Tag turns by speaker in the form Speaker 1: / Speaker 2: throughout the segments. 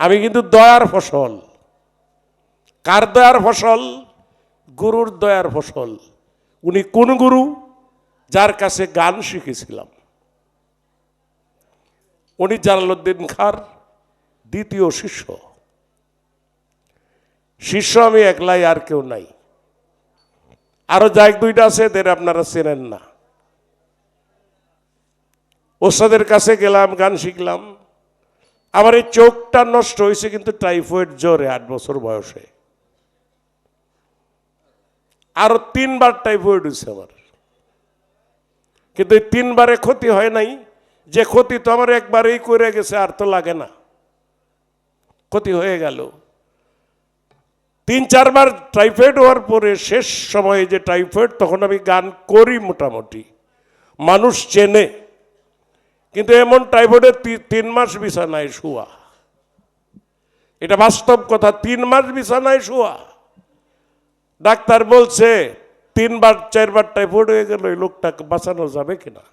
Speaker 1: আমি কিন্তু দয়ার ফসল। কার দয়ার ফসল? গুরুর দয়ার ফসল। উনি কোন গুরু? যার কাছে গান শিখেছিলাম। উনি জালালউদ্দিন খাঁর দ্বিতীয় শিষ্য। শিষ্য আমি একলাই, আর কেউ নাই। আরো যাই দুইটা আছে, এদের আপনারা চেনেন না। ওস্তাদের কাছে গেলাম, গান শিখলাম। আমার এই চোখটা নষ্ট হয়েছে কিন্তু টাইফয়েড জ্বরে 8 বছর বয়সে। আরো 3 বার টাইফয়েড হয়েছে আমার, কিন্তু এই 3 বারে ক্ষতি হয় নাই। যে ক্ষতি তো আমার একবারেই করে গেছে, আর তো লাগে না, ক্ষতি হয়ে গেল। 3-4 বার টাইফয়েড হওয়ার পরে শেষ সময়ে যে টাইফয়েড, তখন আমি গান করি মোটামুটি, মানুষ চেনে। কিন্তু এমন টাইফয়েডে 3 মাস বিছানায় শোয়া, এটা বাস্তব কথা। 3 মাস বিছানায় শোয়া। ডাক্তার বলছে 3 বার 4 বার টাইফয়েড হয়ে গেল, এই লোকটাকে বাঁচানো যাবে কিনা।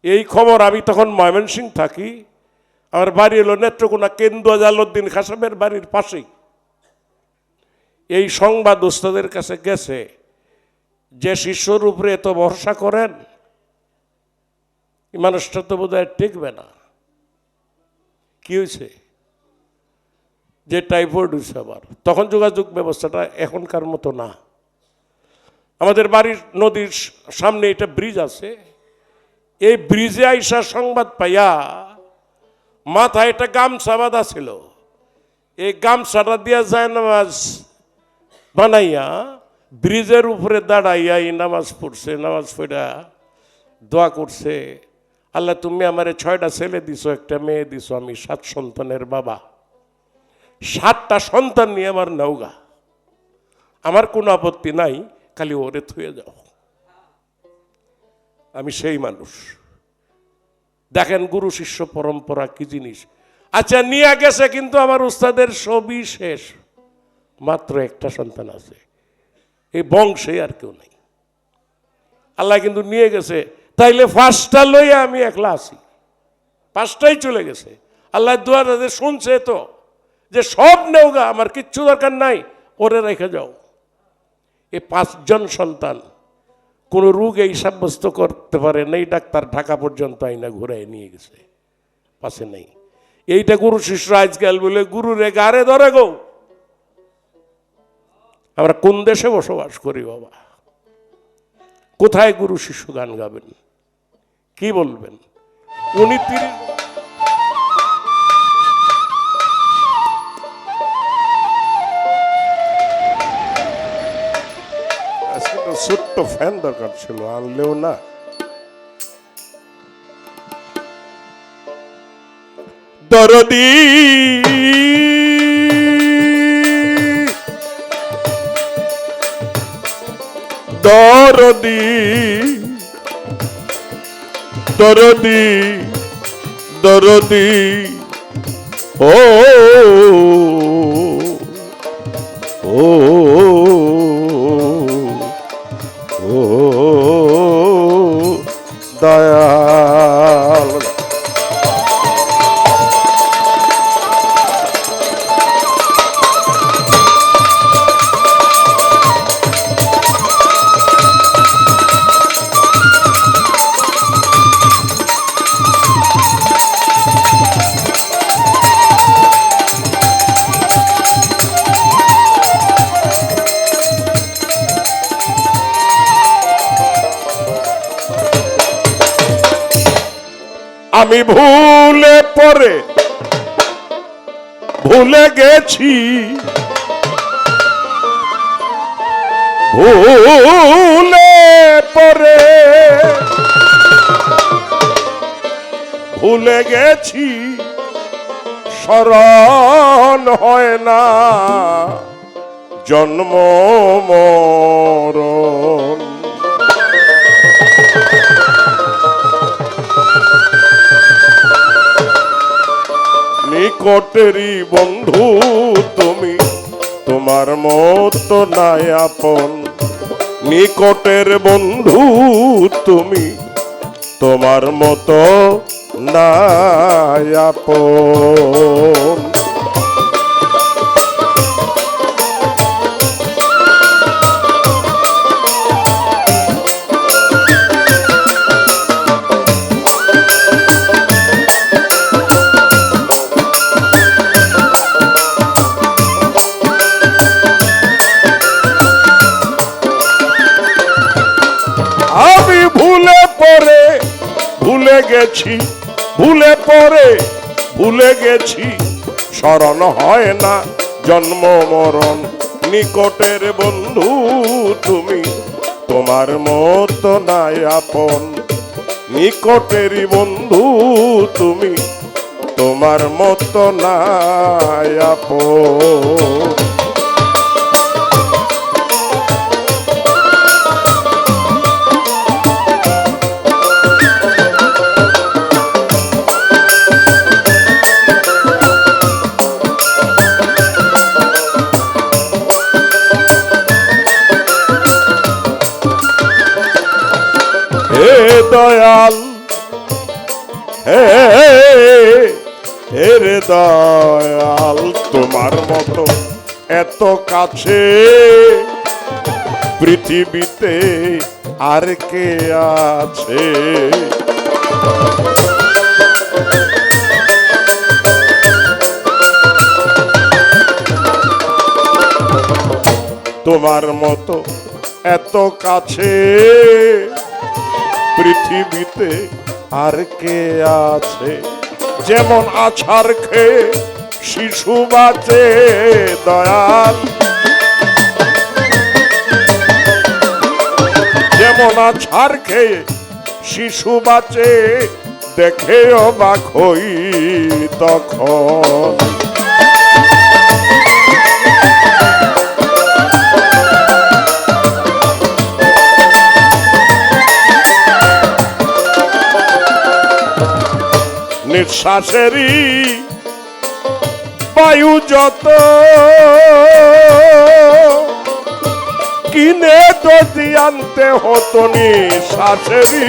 Speaker 1: এই খবর আমি তখন ময়মনসিংহ থাকি, আমার বাড়ি হলো নেত্রকোনা, কেন্দুয়া জালালউদ্দিন খাঁ সাহেবের বাড়ির পাশেই। এই সংবাদ ওস্তাদের কাছে গেছে যে শিষ্যর উপরে এত ভরসা করেন, এই মানুষটা তো বোধহয় টিকবে না। কি হয়েছে? যে টাইফয়েড হয়েছে আবার। তখন যোগাযোগ ব্যবস্থাটা এখনকার মতো না। আমাদের বাড়ির নদীর সামনে এটা ব্রিজ আছে, এই ব্রিজে আইসা সংবাদ পাইয়া মাথায় একটা গামছা বাঁধা ছিল, এই গামছাটা দিয়া যায় নামাজ বানাইয়া ব্রিজের উপরে দাঁড়াইয়া এই নামাজ পড়ছে। নামাজ পড়া দোয়া করছে, আল্লাহ তুমি আমারে 6টা ছেলে দিছো, একটা মেয়ে দিছো, আমি 7 সন্তানের বাবা, 7টা সন্তান নিয়ে আমার নৌগা, আমার কোনো আপত্তি নাই, খালি ওরে থুয়ে যাও। আমি সেই মানুষ। দেখেন গুরু শিষ্য পরম্পরা কি জিনিস। আচ্ছা, নিয়ে গেছে, কিন্তু আমার উস্তাদের সবই শেষ, মাত্র একটা সন্তান আছে, এই বংশে আর কেউ নাই। আল্লাহ কিন্তু নিয়ে গেছে। তাইলে 5টা লইয়া আমি একলা আছি, 5টাই চলে গেছে। আল্লাহ দোয়া শুনছে তো, যে সব নেওগা, আমার কিচ্ছু দরকার নাই, ওরে রেখে যাও। এই 5 জন সন্তান কোনো রোগ এই সাব্যস্ত করতে পারে নেই, ডাক্তার ঢাকা পর্যন্ত আইনা ঘুরাই নিয়ে গেছে, পাশে নেই। এইটা গুরু শিষ্য আজকাল বলে গুরু রে গারে ধরে গো। আমরা কোন দেশে বসবাস করি বাবা? কোথায় গুরু শিষ্য গান গাবেন? কি বলবেন? উনি ছোট্ট ফ্যান দরকার ছিল, আনলেও না। দরদি দরদি দরদি দরদি ও ও ও দয়াল। আমি ভুলে পরে ভুলে গেছি, ভুলে পরে ভুলে গেছি, স্মরণ হয় না জন্ম মরণ। নিকটেরই বন্ধু তুমি, তোমার মতো নাই আপন। নিকটের বন্ধু তুমি, তোমার মতো নাই আপন। আমি ভুলে পড়ে ভুলে গেছি, ভুলে পড়ে ভুলে গেছি, স্মরণ হয় না জন্ম মরণ। নিকটের বন্ধু তুমি, তোমার মতো নাই আপন। নিকটেরই বন্ধু তুমি, তোমার মতো নাই আপন। হে দয়াল, হে রে দয়াল, তোমার মতো এত কাছে পৃথিবীতে আর কে আছে? তোমার মতো এত কাছে পৃথিবীতে আর কে আছে? যেমন আছাড় খেয়ে শিশু বাঁচে দয়াল, যেমন আছাড় খেয়ে শিশু বাঁচে, দেখে অবাক হই তখন। নিঃশ্বাসেরই বায়ু যত কিনে যদি আনতে হতো, নিঃশ্বাসেরই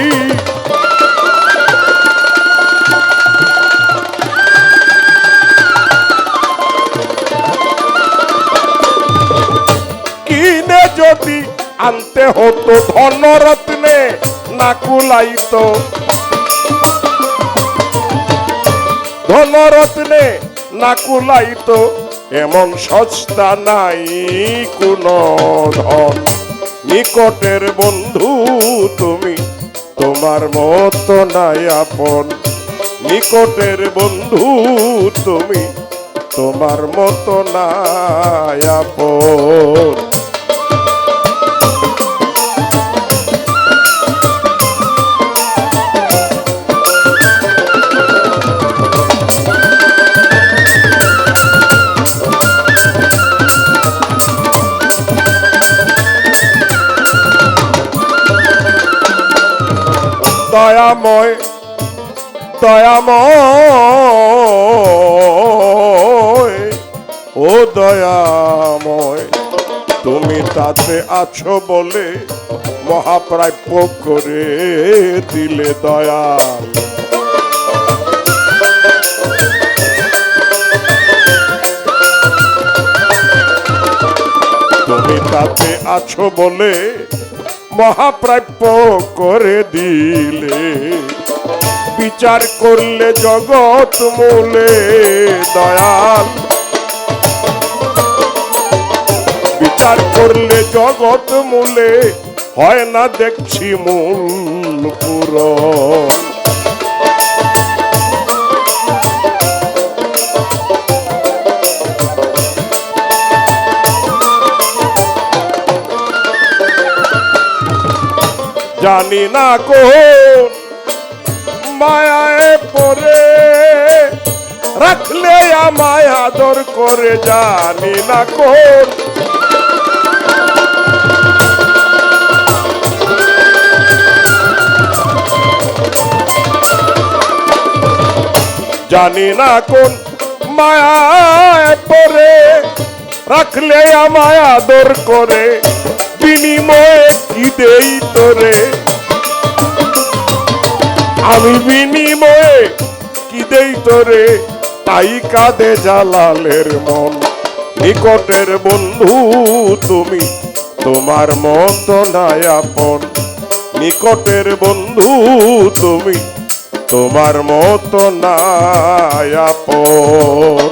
Speaker 1: কিনে যদি আনতে হতো, ধনরত্নে না কুলাইতো, ধনরত্নে না কুলাইতো, এমন সস্তা নাই কোনো ধন। নিকটের বন্ধু তুমি, তোমার মতো নাই আপন। নিকটের বন্ধু তুমি, তোমার মতো নাই আপন। দয়াময়, দয়াময়, ও দয়াময়, তুমি তাতে আছো বলে মহাপ্রাপ্য করে দিলে দয়াল। তুমি তাতে আছো বলে মহাপ্রাপ্য করে দিলে। বিচার করলে জগৎ মূলে দয়াল, বিচার করলে জগৎ মূলে হয় না দেখছি মূল পূরণ। জানি না কোন মায়ায় পড়ে রাখলে আমায় আদর করে, জানি না কোন জানি না কোন মায়ায় পড়ে রাখলে আমায় আদর করে, বিনিময়ে কি দেই তোরে? আমি বিনিময়ে কি দেই তোরে, তাই কাঁদে জালালের মন। নিকটের বন্ধু তুমি, তোমার মতো নাই আপন। নিকটের বন্ধু তুমি, তোমার মতো নাই আপন।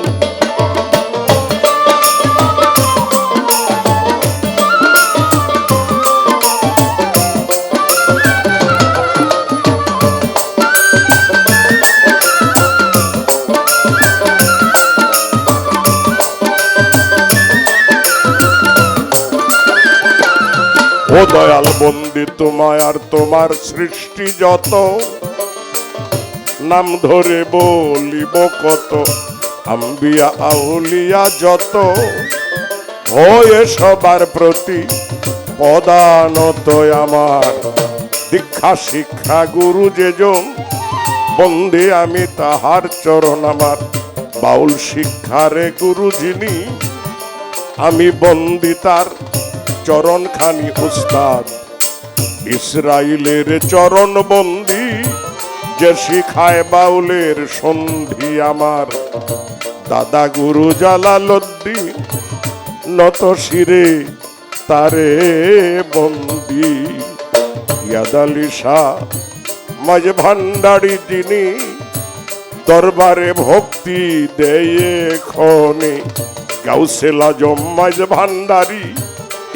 Speaker 1: ও দয়াল বন্দি তোমায় আর তোমার সৃষ্টি যত, নাম ধরে বলিব কত, আম্বিয়া আউলিয়া যত, হয়ে সবার প্রতি পদানত আমার। দীক্ষা শিক্ষা গুরু যেজন, বন্দি আমি তাহার চরণ আমার। বাউল শিক্ষারে গুরু যিনি, আমি বন্দি তার চরণ খানি উস্তাদ। ইসরাইলের চরণ বন্দি, যে শিখায় বাউলের সন্ধি আমার। দাদা গুরু জালালউদ্দিন, নত শিরে তারে বন্দি। ইয়াদ আলী শাহ মাঝ ভান্ডারী যিনি, দরবারে ভক্তি দেয় খনে। গাউসেল আজম মাঝ ভান্ডারী,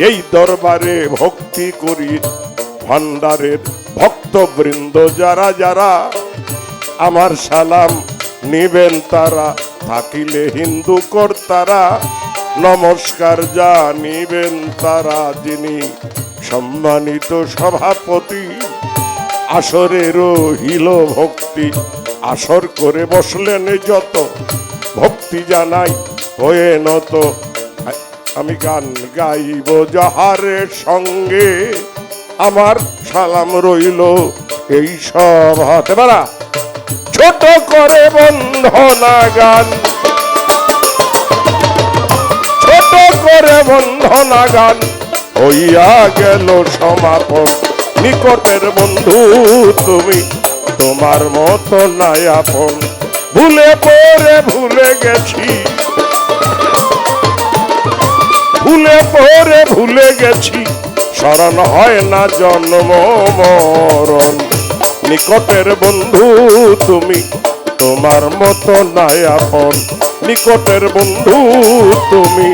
Speaker 1: এই দরবারে ভক্তি করি। ভান্ডারের ভক্তবৃন্দ যারা যারা, আমার সালাম নিবেন তারা। থাকিলে হিন্দু কর্তারা, নমস্কার জানিবেন তারা। যিনি সম্মানিত সভাপতি, আসরে রহিল ভক্তি। আসর করে বসলেন যত, ভক্তি জানাই হয়ে নত। আমি গান গাইব যাহারের সঙ্গে, আমার সালাম রইল এই সব হাতে বাড়া। ছোট করে বন্ধনা গান, ছোট করে বন্ধনা গান, হইয়া গেল সমাপন। নিকটের বন্ধু তুমি, তোমার মতো নাই আপন। ভুলে পরে ভুলে গেছি, ভুলে পরে ভুলে গেছি, স্মরণ হয় না জন্ম মরণ। নিকটের বন্ধু তুমি, তোমার মতো নাই আপন। নিকটের বন্ধু তুমি,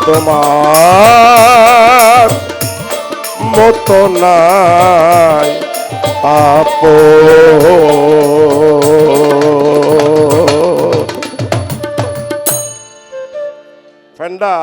Speaker 1: তোমার মতো নাই আপন। ফেন্ডা